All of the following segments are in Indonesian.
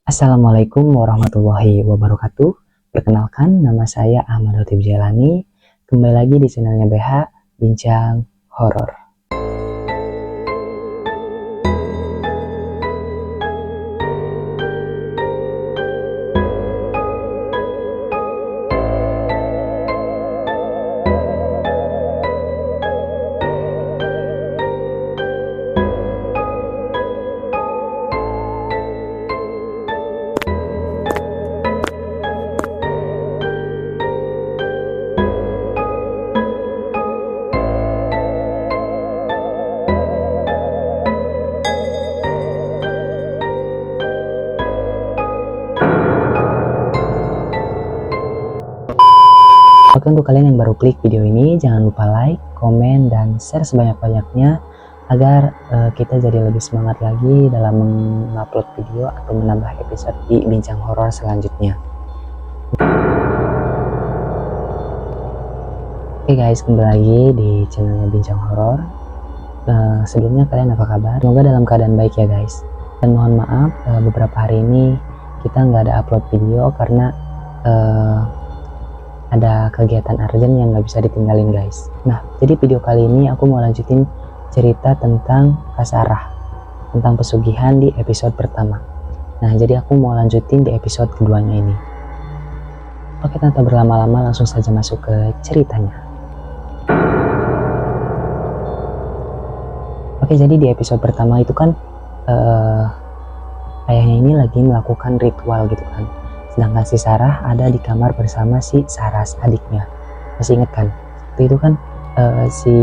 Assalamualaikum warahmatullahi wabarakatuh. Perkenalkan, nama saya Ahmad Lutfi Jalani. Kembali lagi di channelnya BH Bincang Horor. Oke, untuk kalian yang baru klik video ini, jangan lupa like, komen, dan share sebanyak-banyaknya agar kita jadi lebih semangat lagi dalam mengupload video atau menambah episode di Bincang Horor selanjutnya. Oke guys, kembali lagi di channelnya Bincang Horor. Sebelumnya kalian apa kabar? Semoga dalam keadaan baik ya guys. Dan mohon maaf beberapa hari ini kita nggak ada upload video karena ada kegiatan urgent yang nggak bisa ditinggalin guys. Nah, jadi video kali ini aku mau lanjutin cerita tentang Kak Sarah, tentang pesugihan di episode pertama. Nah, jadi aku mau lanjutin di episode keduanya ini. Oke, tanpa berlama-lama langsung saja masuk ke ceritanya. Oke, jadi di episode pertama itu kan ayahnya ini lagi melakukan ritual gitu kan. Sedangkan si Sarah ada di kamar bersama si Saras adiknya. Masih inget kan? Waktu itu kan si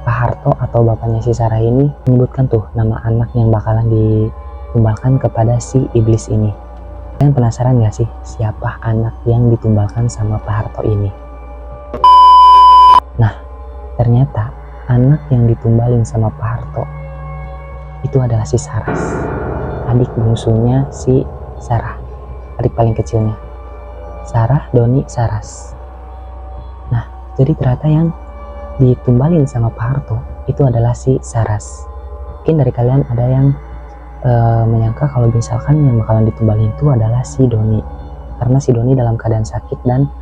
Pak Harto atau bapaknya si Sarah ini menyebutkan tuh nama anak yang bakalan ditumbalkan kepada si iblis ini. Kalian penasaran gak sih siapa anak yang ditumbalkan sama Pak Harto ini? Nah, ternyata anak yang ditumbalin sama Pak Harto itu adalah si Saras, adik bungsunya si Sarah, adik paling kecilnya. Sarah, Doni, Saras. Nah, jadi ternyata yang ditumbalin sama Pak Harto itu adalah si Saras. Mungkin dari kalian ada yang menyangka kalau misalkan yang bakalan ditumbalin itu adalah si Doni, karena si Doni dalam keadaan sakit dan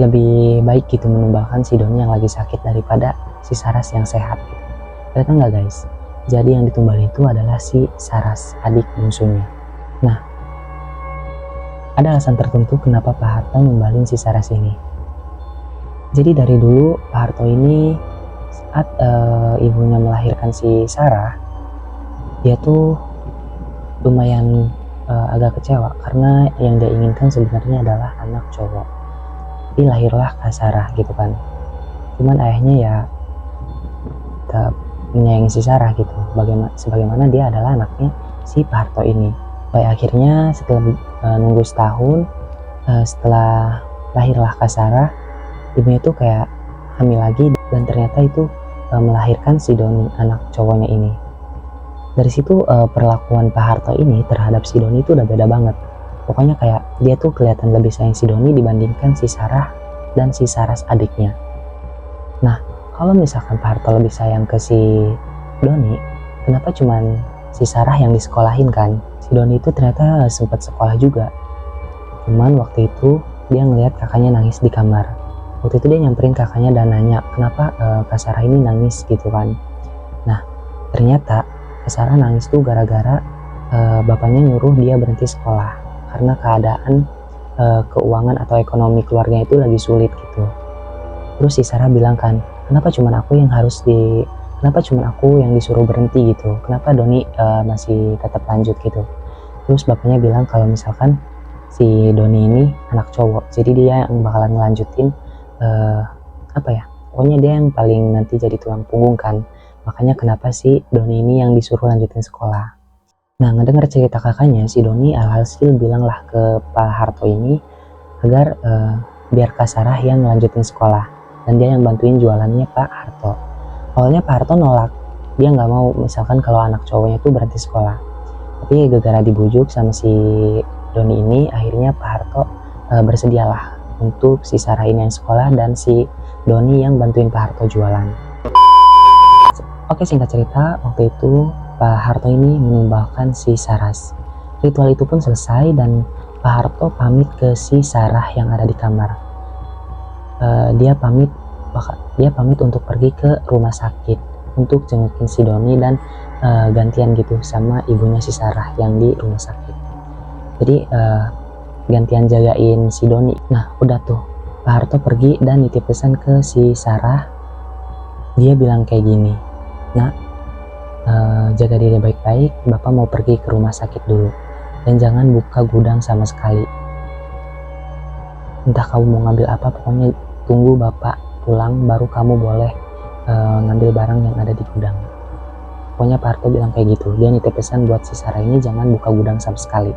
lebih baik gitu menumbalkan si Doni yang lagi sakit daripada si Saras yang sehat gitu. Ternyata enggak guys, jadi yang ditumbalin itu adalah si Saras, adik bungsunya. Nah, ada alasan tertentu kenapa Pak Harto membalin si Saras ini. Jadi dari dulu Pak Harto ini saat ibunya melahirkan si Sarah, dia tuh lumayan agak kecewa karena yang dia inginkan sebenarnya adalah anak cowok. Tapi lahirlah Kak Sarah gitu kan. Cuman ayahnya ya tetap menyayangi si Sarah gitu, sebagaimana dia adalah anaknya si Pak Harto ini. Sampai akhirnya setelah nunggu setahun setelah lahirlah Kak Sarah, ibunya tuh kayak hamil lagi dan ternyata itu melahirkan si Doni, anak cowoknya ini. Dari situ perlakuan Pak Harto ini terhadap si Doni itu udah beda banget. Pokoknya kayak dia tuh kelihatan lebih sayang si Doni dibandingkan si Sarah dan si Saras adiknya. Nah, kalau misalkan Pak Harto lebih sayang ke si Doni, kenapa cuman si Sarah yang disekolahin kan? Si Doni itu ternyata sempat sekolah juga. Cuman waktu itu dia ngelihat kakaknya nangis di kamar. Waktu itu dia nyamperin kakaknya dan nanya kenapa Kak Sarah ini nangis gitu kan. Nah, ternyata Kak Sarah nangis tuh gara-gara bapaknya nyuruh dia berhenti sekolah karena keadaan keuangan atau ekonomi keluarganya itu lagi sulit gitu. Terus si Sarah bilang kan, kenapa cuman aku yang disuruh berhenti gitu, kenapa Doni masih tetap lanjut gitu. Terus bapaknya bilang kalau misalkan si Doni ini anak cowok, jadi dia yang bakalan ngelanjutin pokoknya dia yang paling nanti jadi tulang punggung kan. Makanya kenapa si Doni ini yang disuruh lanjutin sekolah. Nah, ngedengar cerita kakaknya, si Doni alhasil bilanglah ke Pak Harto ini agar biar Kak Sarah yang ngelanjutin sekolah dan dia yang bantuin jualannya Pak Harto. Awalnya Pak Harto nolak, dia nggak mau misalkan kalau anak cowoknya tuh berhenti sekolah. Tapi gara-gara dibujuk sama si Doni ini, akhirnya Pak Harto bersedialah untuk si Sarah ini yang sekolah dan si Doni yang bantuin Pak Harto jualan. Oke, singkat cerita, waktu itu Pak Harto ini menumbangkan si Saras. Ritual itu pun selesai dan Pak Harto pamit ke si Sarah yang ada di kamar. Dia pamit untuk pergi ke rumah sakit untuk jengukin si Doni dan gantian gitu sama ibunya si Sarah yang di rumah sakit. Jadi gantian jagain si Doni. Nah udah tuh Pak Harto pergi dan nitip pesan ke si Sarah. Dia bilang kayak gini, "Nak, jaga diri baik-baik, Bapak mau pergi ke rumah sakit dulu dan jangan buka gudang sama sekali. Entah kamu mau ngambil apa, pokoknya tunggu Bapak pulang baru kamu boleh ngambil barang yang ada di gudang." Pokoknya Pak Harto bilang kayak gitu. Dia nitip pesan buat si Sarah ini jangan buka gudang sama sekali.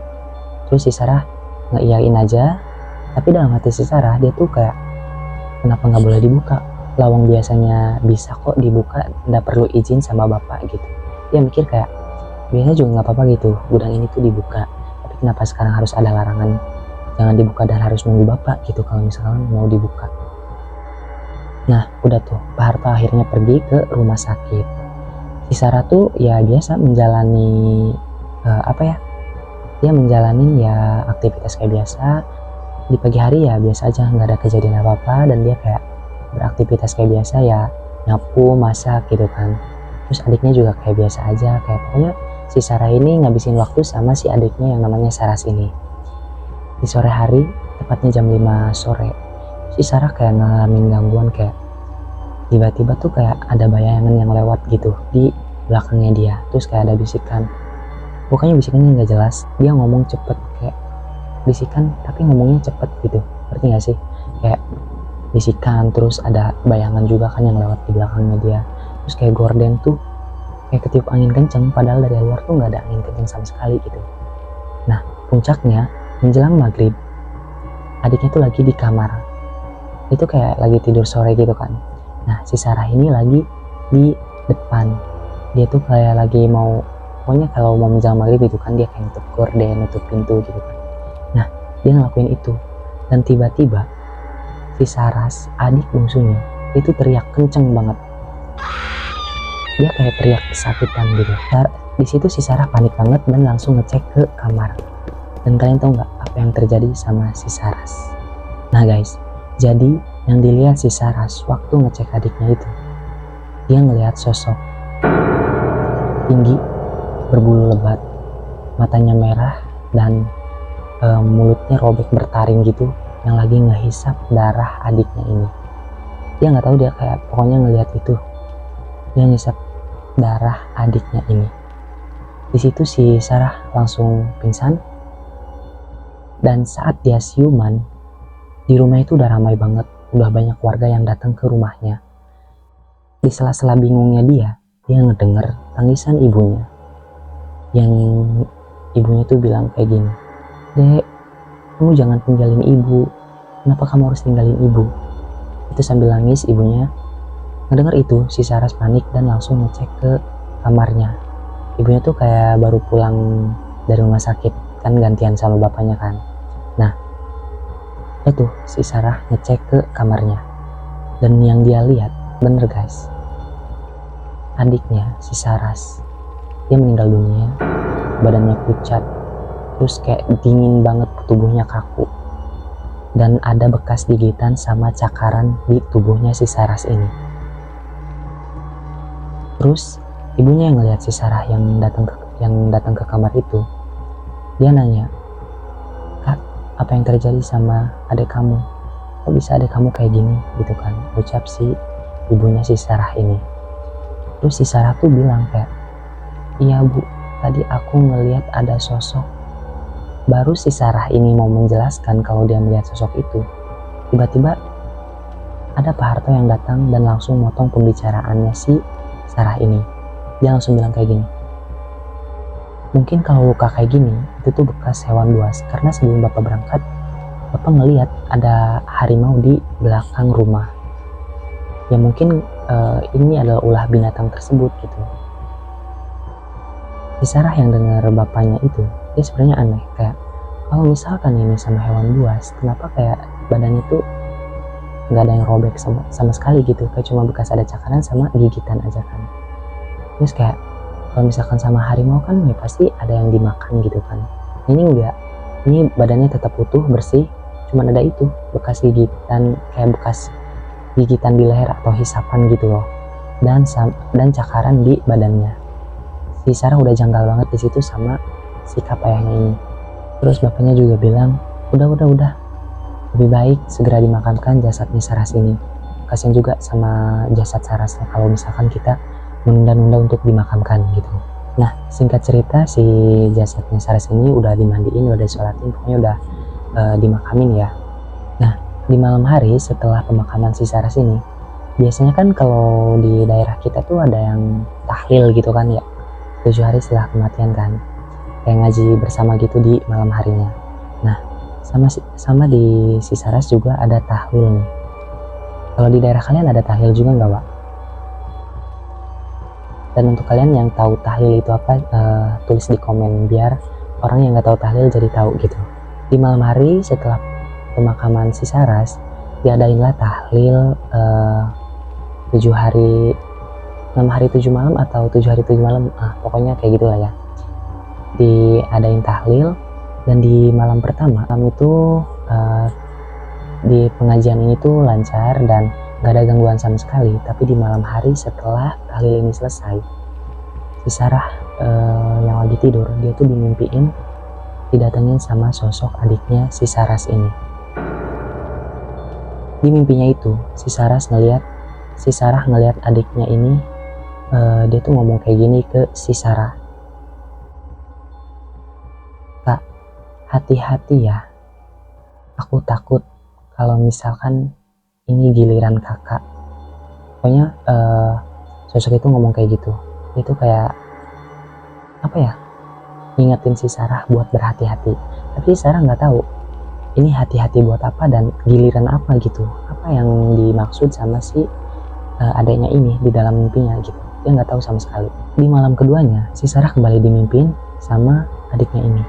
Terus si Sarah ngeiyain aja, tapi dalam hati si Sarah dia tuh kayak, kenapa nggak boleh dibuka? Lawang biasanya bisa kok dibuka, nggak perlu izin sama bapak gitu. Dia mikir kayak, biasanya juga nggak apa-apa gitu, gudang ini tuh dibuka. Tapi kenapa sekarang harus ada larangan jangan dibuka dan harus nunggu bapak gitu kalau misalkan mau dibuka. Nah udah tuh Pak Harto akhirnya pergi ke rumah sakit. Si Sarah tuh ya biasa menjalani dia menjalanin ya aktivitas kayak biasa. Di pagi hari ya biasa aja, nggak ada kejadian apa-apa dan dia kayak beraktivitas kayak biasa ya, nyapu, masak gitu kan. Terus adiknya juga kayak biasa aja, kayak pokoknya si Sarah ini ngabisin waktu sama si adiknya yang namanya Saras ini. Di sore hari, tepatnya jam 5 sore, si Sarah kayak ngalamin gangguan, kayak tiba-tiba tuh kayak ada bayangan yang lewat gitu di belakangnya dia. Terus kayak ada bisikan, pokoknya bisikannya nggak jelas, dia ngomong cepet, kayak bisikan tapi ngomongnya cepet gitu, ngerti gak sih? Kayak bisikan terus ada bayangan juga kan yang lewat di belakangnya dia. Terus kayak gorden tuh kayak ketiup angin kenceng, padahal dari luar tuh nggak ada angin kenceng sama sekali gitu. Nah puncaknya menjelang maghrib, adiknya tuh lagi di kamar, itu kayak lagi tidur sore gitu kan. Nah si Sarah ini lagi di depan, dia tuh kayak lagi mau, pokoknya kalau mau menjelang maghrib gitu kan, dia kayak nutup gorden, nutup pintu gitu kan. Nah dia ngelakuin itu dan tiba-tiba si Saras, adik bungsunya, itu teriak kenceng banget. Dia kayak teriak kesakitan gitu. Di situ si Sarah panik banget dan langsung ngecek ke kamar. Dan kalian tahu nggak apa yang terjadi sama si Saras? Nah guys, jadi yang dilihat si Saras waktu ngecek adiknya itu, dia ngelihat sosok tinggi, berbulu lebat, matanya merah dan mulutnya robek bertaring gitu, yang lagi ngehisap darah adiknya ini. Dia nggak tahu, dia kayak pokoknya ngelihat itu, dia ngehisap darah adiknya ini. Di situ si Sarah langsung pingsan. Dan saat dia siuman, di rumah itu udah ramai banget, udah banyak warga yang datang ke rumahnya. Di sela-sela bingungnya dia ngedenger tangisan ibunya, yang ibunya tuh bilang kayak gini, "Dek, kamu jangan tinggalin ibu. Kenapa kamu harus tinggalin ibu?" Itu sambil nangis ibunya. Ngedenger itu, si Saras panik dan langsung ngecek ke kamarnya. Ibunya tuh kayak baru pulang dari rumah sakit, kan gantian sama bapaknya kan. Nah, itu si Sarah ngecek ke kamarnya. Dan yang dia lihat, bener guys, adiknya si Saras, dia meninggal dunia, badannya pucat, terus kayak dingin banget, tubuhnya kaku. Dan ada bekas gigitan sama cakaran di tubuhnya si Saras ini. Terus ibunya yang ngelihat si Sarah yang datang ke kamar itu, dia nanya, "Kak, apa yang terjadi sama adik kamu? Kok bisa adik kamu kayak gini?" gitu kan, ucap si ibunya si Sarah ini. Terus si Sarah tuh bilang kayak, "Iya bu, tadi aku ngelihat ada sosok." Baru si Sarah ini mau menjelaskan kalau dia melihat sosok itu, tiba-tiba ada Pak Harto yang datang dan langsung motong pembicaraannya si Sarah ini. Dia langsung bilang kayak gini, "Mungkin kalau luka kayak gini, itu tuh bekas hewan buas, karena sebelum Bapak berangkat, Bapak ngelihat ada harimau di belakang rumah. Ya mungkin ini adalah ulah binatang tersebut gitu." Si Sarah yang dengar bapaknya itu, dia sebenarnya aneh, kayak kalau misalkan ini sama hewan buas, kenapa kayak badannya tuh nggak ada yang robek sama sekali gitu, kayak cuma bekas ada cakaran sama gigitan aja kan. Terus kayak Kalau misalkan sama harimau kan ya pasti ada yang dimakan gitu kan. Ini enggak, ini badannya tetap utuh bersih, cuman ada itu bekas gigitan, kayak bekas gigitan di leher atau hisapan gitu loh, dan cakaran di badannya. Si Sarah udah janggal banget di situ sama sikap ayahnya ini. Terus bapaknya juga bilang, udah, lebih baik segera dimakamkan jasadnya Saras ini. Kasian juga sama jasad Sarasnya kalau misalkan kita menunda-nunda untuk dimakamkan gitu. Nah, singkat cerita si jasadnya Saras ini udah dimandiin, udah disolatin, pokoknya udah dimakamin ya. Nah, di malam hari setelah pemakaman si Saras ini, biasanya kan kalau di daerah kita tuh ada yang tahlil gitu kan ya, 7 hari setelah kematian kan, kayak ngaji bersama gitu di malam harinya. Nah, sama di si Saras juga ada tahlil nih. Kalau di daerah kalian ada tahlil juga nggak, Wak? Dan untuk kalian yang tahu tahlil itu apa, tulis di komen biar orang yang nggak tahu tahlil jadi tahu gitu. Di malam hari setelah pemakaman si Saras, diadainlah tahlil 7 hari 6 hari 7 malam atau 7 hari 7 malam, pokoknya kayak gitulah ya. Diadain tahlil, dan di malam pertama itu di pengajian ini tuh lancar dan gak ada gangguan sama sekali. Tapi di malam hari setelah tahlil ini selesai, si Sarah yang lagi tidur, dia tuh dimimpiin didatengin sama sosok adiknya si Saras ini. Di mimpinya itu si Sarah ngeliat adiknya ini, dia tuh ngomong kayak gini ke si Sarah, "Kak, hati-hati ya, aku takut kalau misalkan ini giliran kakak." Pokoknya sosok itu ngomong kayak gitu. Itu kayak apa ya, ngingetin si Sarah buat berhati-hati. Tapi Sarah nggak tahu ini hati-hati buat apa dan giliran apa gitu, apa yang dimaksud sama si adiknya ini di dalam mimpinya gitu. Dia nggak tahu sama sekali. Di malam keduanya si Sarah kembali dimimpin sama adiknya ini.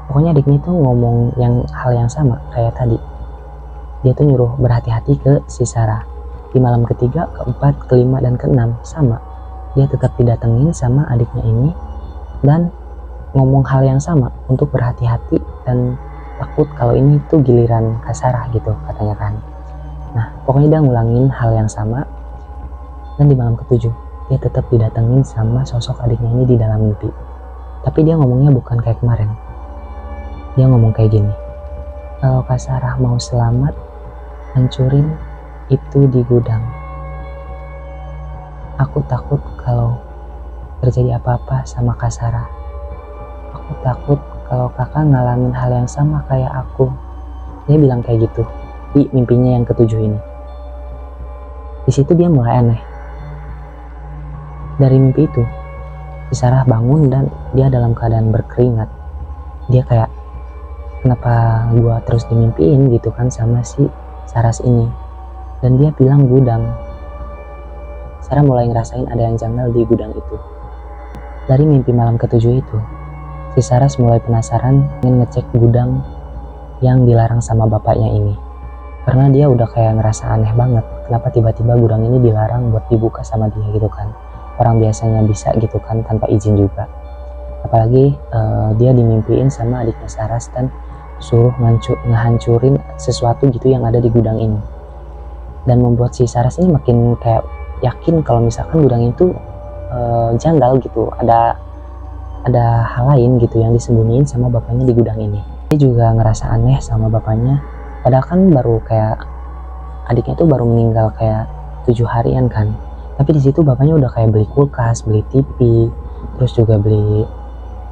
Pokoknya adiknya itu ngomong hal yang sama kayak tadi. Dia tuh nyuruh berhati-hati ke si Sarah. Di malam ketiga, keempat, kelima, dan keenam sama. Dia tetap didatengin sama adiknya ini dan ngomong hal yang sama untuk berhati-hati dan takut kalau ini tuh giliran Kak Sarah gitu katanya kan. Nah, pokoknya dia ngulangin hal yang sama, dan di malam ketujuh dia tetap didatengin sama sosok adiknya ini di dalam mimpi. Tapi dia ngomongnya bukan kayak kemarin. Dia ngomong kayak gini, "Kalau Kak Sarah mau selamat, hancurin itu di gudang. Aku takut kalau terjadi apa-apa sama Kak Sarah. Aku takut kalau kakak ngalamin hal yang sama kayak aku." Dia bilang kayak gitu di mimpinya yang ketujuh ini. Di situ dia mulai aneh. Dari mimpi itu, si Sarah bangun dan dia dalam keadaan berkeringat. Dia kayak, kenapa gua terus dimimpiin gitu kan sama si Saras ini. Dan dia bilang gudang. Sarah mulai ngerasain ada yang janggal di gudang itu. Dari mimpi malam ketujuh itu, si Saras mulai penasaran ingin ngecek gudang yang dilarang sama bapaknya ini. Karena dia udah kayak ngerasa aneh banget, kenapa tiba-tiba gudang ini dilarang buat dibuka sama dia gitu kan. Orang biasanya bisa gitu kan tanpa izin juga. Apalagi dia dimimpiin sama adiknya Saras dan suruh ngehancurin sesuatu gitu yang ada di gudang ini. Dan membuat si Saras ini makin kayak yakin kalau misalkan gudang itu janggal gitu, ada hal lain gitu yang disembunyiin sama bapaknya di gudang ini. Dia juga ngerasa aneh sama bapaknya, padahal kan baru kayak adiknya tuh baru meninggal kayak 7 harian kan. Tapi di situ bapaknya udah kayak beli kulkas, beli TV, terus juga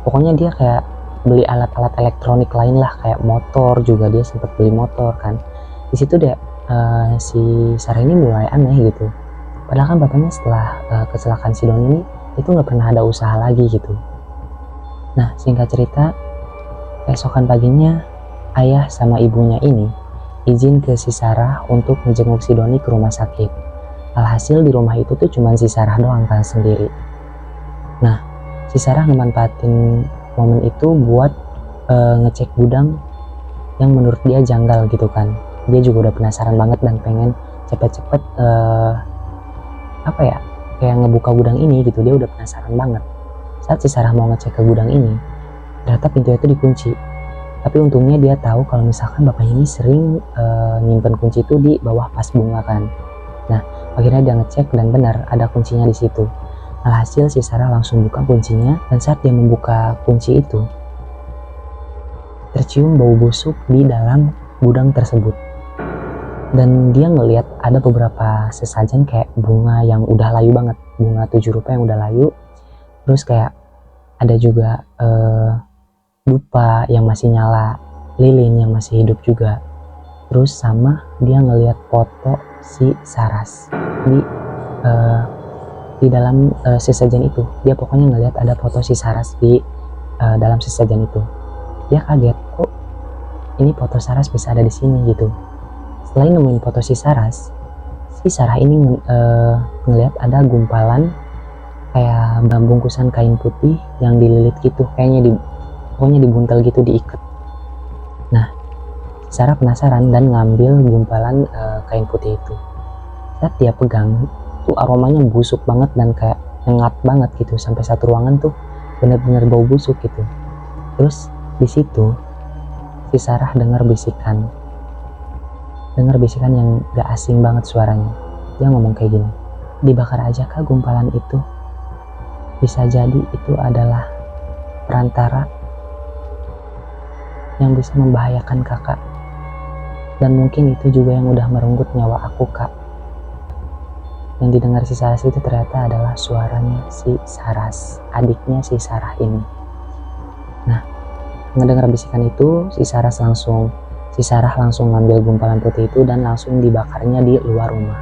pokoknya dia kayak beli alat-alat elektronik lain lah, kayak motor juga dia sempat beli motor kan. Di situ dia si Sarah ini mulai aneh gitu. Padahal kan bapaknya setelah kecelakaan si Don ini itu nggak pernah ada usaha lagi gitu. Nah, singkat cerita, keesokan paginya ayah sama ibunya ini izin ke si Sarah untuk menjenguk si Doni ke rumah sakit. Alhasil di rumah itu tuh cuma si Sarah doang kan sendiri. Nah, si Sarah ngemanfaatin momen itu buat ngecek gudang yang menurut dia janggal gitu kan. Dia juga udah penasaran banget dan pengen cepet-cepet kayak ngebuka gudang ini gitu. Dia udah penasaran banget. Saat si Sarah mau ngecek ke gudang ini, ternyata pintunya itu dikunci. Tapi untungnya dia tahu kalau misalkan bapaknya ini sering nyimpen kunci itu di bawah vas bunga kan. Nah, akhirnya dia ngecek dan benar ada kuncinya di situ. Alhasil si Sarah langsung buka kuncinya, dan saat dia membuka kunci itu, tercium bau busuk di dalam gudang tersebut. Dan dia ngelihat ada beberapa sesajen kayak bunga yang udah layu banget, bunga 7 rupa yang udah layu. Terus kayak ada juga dupa yang masih nyala, lilin yang masih hidup juga. Terus sama dia ngelihat foto si Saras di dalam sesajen itu. Dia pokoknya ngelihat ada foto si Saras di dalam sesajen itu. Dia kaget, kok ini foto Saras bisa ada di sini gitu. Selain nemuin foto si Saras, si Sarah ini ngelihat ada gumpalan kayak bungkusan kain putih yang dililit gitu, kayaknya pokoknya dibuntel gitu, diikat. Nah, Sarah penasaran dan ngambil gumpalan kain putih itu. Saat dia pegang, tuh aromanya busuk banget dan kayak nyengat banget gitu, sampai satu ruangan tuh bener-bener bau busuk gitu. Terus di situ si Sarah dengar bisikan yang gak asing banget suaranya. Dia ngomong kayak gini, dibakar aja kah gumpalan itu? Bisa jadi itu adalah perantara yang bisa membahayakan kakak. Dan mungkin itu juga yang udah merenggut nyawa aku, kak. Yang didengar si Saras itu ternyata adalah suaranya si Saras, adiknya si Sarah ini. Nah, mendengar bisikan itu, si Sarah langsung ngambil gumpalan putih itu dan langsung dibakarnya di luar rumah.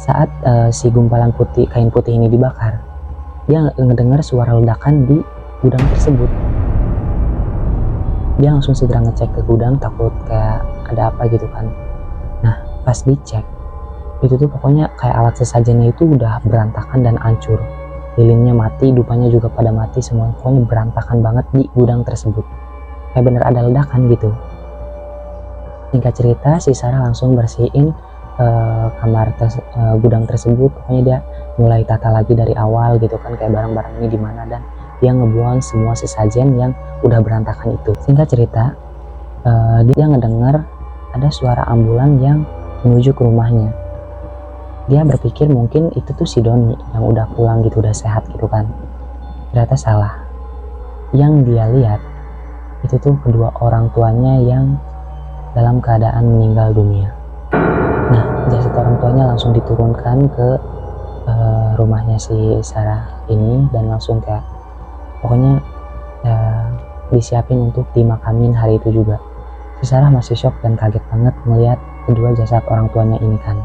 Saat si gumpalan kain putih ini dibakar, dia ngedengar suara ledakan di gudang tersebut. Dia langsung segera ngecek ke gudang, takut kayak ada apa gitu kan. Nah, pas dicek, itu tuh pokoknya kayak alat sesajennya itu udah berantakan dan hancur. Lilinnya mati, dupanya juga pada mati semua. Pokoknya berantakan banget di gudang tersebut. Kayak bener ada ledakan gitu. Singkat cerita, si Sarah langsung bersihin gudang tersebut. Pokoknya dia mulai tata lagi dari awal gitu kan, kayak barang-barang ini di mana, dan dia ngebuang semua sesajen yang udah berantakan itu. Singkat cerita, dia ngedengar ada suara ambulan yang menuju ke rumahnya. Dia berpikir mungkin itu tuh si Doni yang udah pulang gitu, udah sehat gitu kan. Ternyata salah. Yang dia lihat itu tuh kedua orang tuanya yang dalam keadaan meninggal dunia. Nah, jasad orang tuanya langsung diturunkan ke rumahnya si Sarah ini, dan langsung kayak pokoknya disiapin untuk dimakamin hari itu juga. Si Sarah masih shock dan kaget banget melihat kedua jasad orang tuanya ini kan.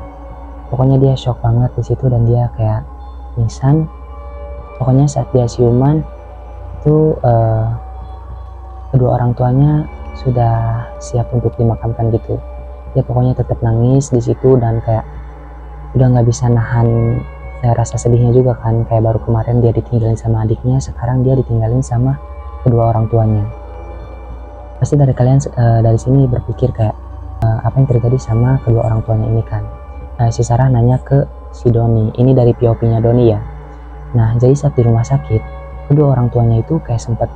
Pokoknya dia shock banget di situ dan dia kayak pingsan. Pokoknya saat dia siuman itu kedua orang tuanya sudah siap untuk dimakamkan gitu. Dia pokoknya tetap nangis di situ dan kayak udah nggak bisa nahan rasa sedihnya juga kan. Kayak baru kemarin dia ditinggalin sama adiknya, sekarang dia ditinggalin sama kedua orang tuanya. Pasti dari kalian dari sini berpikir kayak apa yang terjadi sama kedua orang tuanya ini kan. Si Sarah nanya ke si Doni, ini dari POV-nya Doni ya. Nah, jadi saat di rumah sakit, kedua orang tuanya itu kayak sempat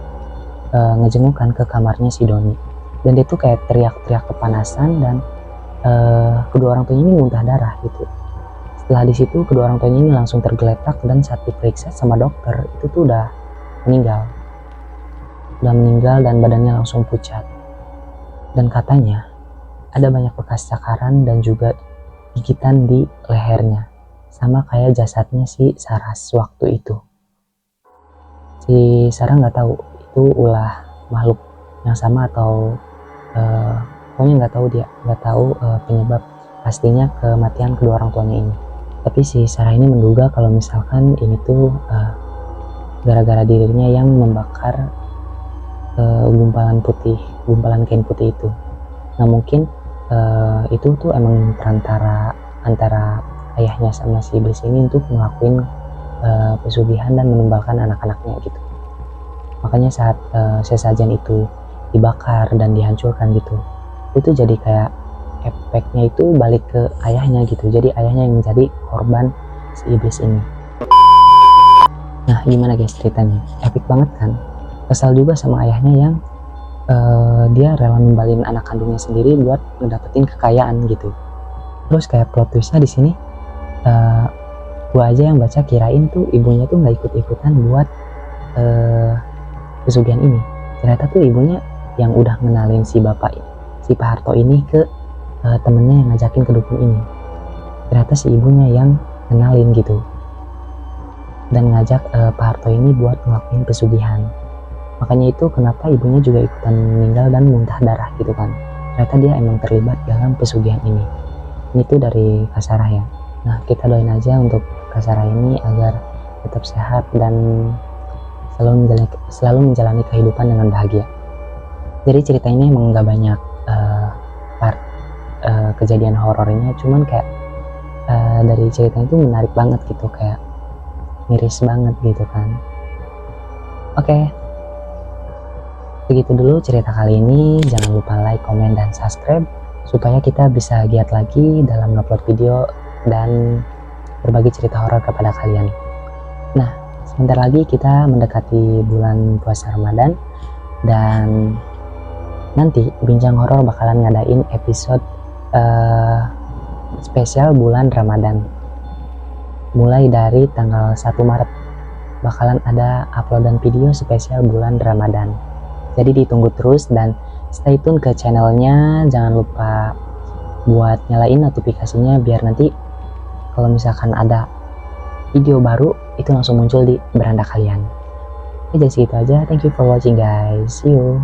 ngejengukkan ke kamarnya si Doni, dan dia tuh kayak teriak-teriak kepanasan dan kedua orang tuanya ini muntah darah gitu. Setelah di situ kedua orang tuanya ini langsung tergeletak, dan saat diperiksa sama dokter itu tuh udah meninggal dan badannya langsung pucat, dan katanya ada banyak bekas cakaran dan juga gigitan di lehernya, sama kayak jasadnya si Saras waktu itu. Si Sarah nggak tahu itu ulah makhluk yang sama atau pokoknya nggak tahu penyebab pastinya kematian kedua orang tuanya ini. Tapi si Sarah ini menduga kalau misalkan ini tuh gara-gara dirinya yang membakar gumpalan kain putih itu. Nah, mungkin itu tuh emang perantara antara ayahnya sama si iblis ini untuk ngelakuin pesugihan dan menumbalkan anak-anaknya gitu. Makanya saat sesajen itu dibakar dan dihancurkan gitu, itu jadi kayak efeknya itu balik ke ayahnya gitu. Jadi ayahnya yang menjadi korban si iblis ini. Nah gimana guys ceritanya, epic banget kan. Kesal juga sama ayahnya yang dia rela nimbalin anak kandungnya sendiri buat ngedapetin kekayaan gitu. Terus kayak plot twistnya di sini, uh, gua aja yang baca kirain tuh ibunya tuh nggak ikut-ikutan buat pesugihan ini. Ternyata tuh ibunya yang udah ngenalin si Pak Harto ini ke temennya yang ngajakin ke dukun ini. Ternyata si ibunya yang ngenalin gitu dan ngajak Pak Harto ini buat ngelakuin pesugihan. Makanya itu kenapa ibunya juga ikutan meninggal dan muntah darah gitu kan. Ternyata dia emang terlibat dalam pesugihan ini. Ini tuh dari Kak Sarah ya. Nah kita doain aja untuk Kak Sarah ini agar tetap sehat dan selalu menjalani kehidupan dengan bahagia. Jadi cerita ini emang gak banyak part kejadian horornya, cuman kayak dari cerita itu menarik banget gitu, kayak miris banget gitu kan. Oke, begitu dulu cerita kali ini. Jangan lupa like, komen, dan subscribe supaya kita bisa giat lagi dalam upload video dan berbagi cerita horor kepada kalian. Nah, sebentar lagi kita mendekati bulan puasa Ramadan dan nanti Bincang Horor bakalan ngadain episode spesial bulan Ramadan. Mulai dari tanggal 1 Maret bakalan ada uploadan video spesial bulan Ramadan. Jadi ditunggu terus dan stay tune ke channelnya. Jangan lupa buat nyalain notifikasinya biar nanti kalau misalkan ada video baru itu langsung muncul di beranda kalian. Jadi segitu aja. Thank you for watching guys. See you.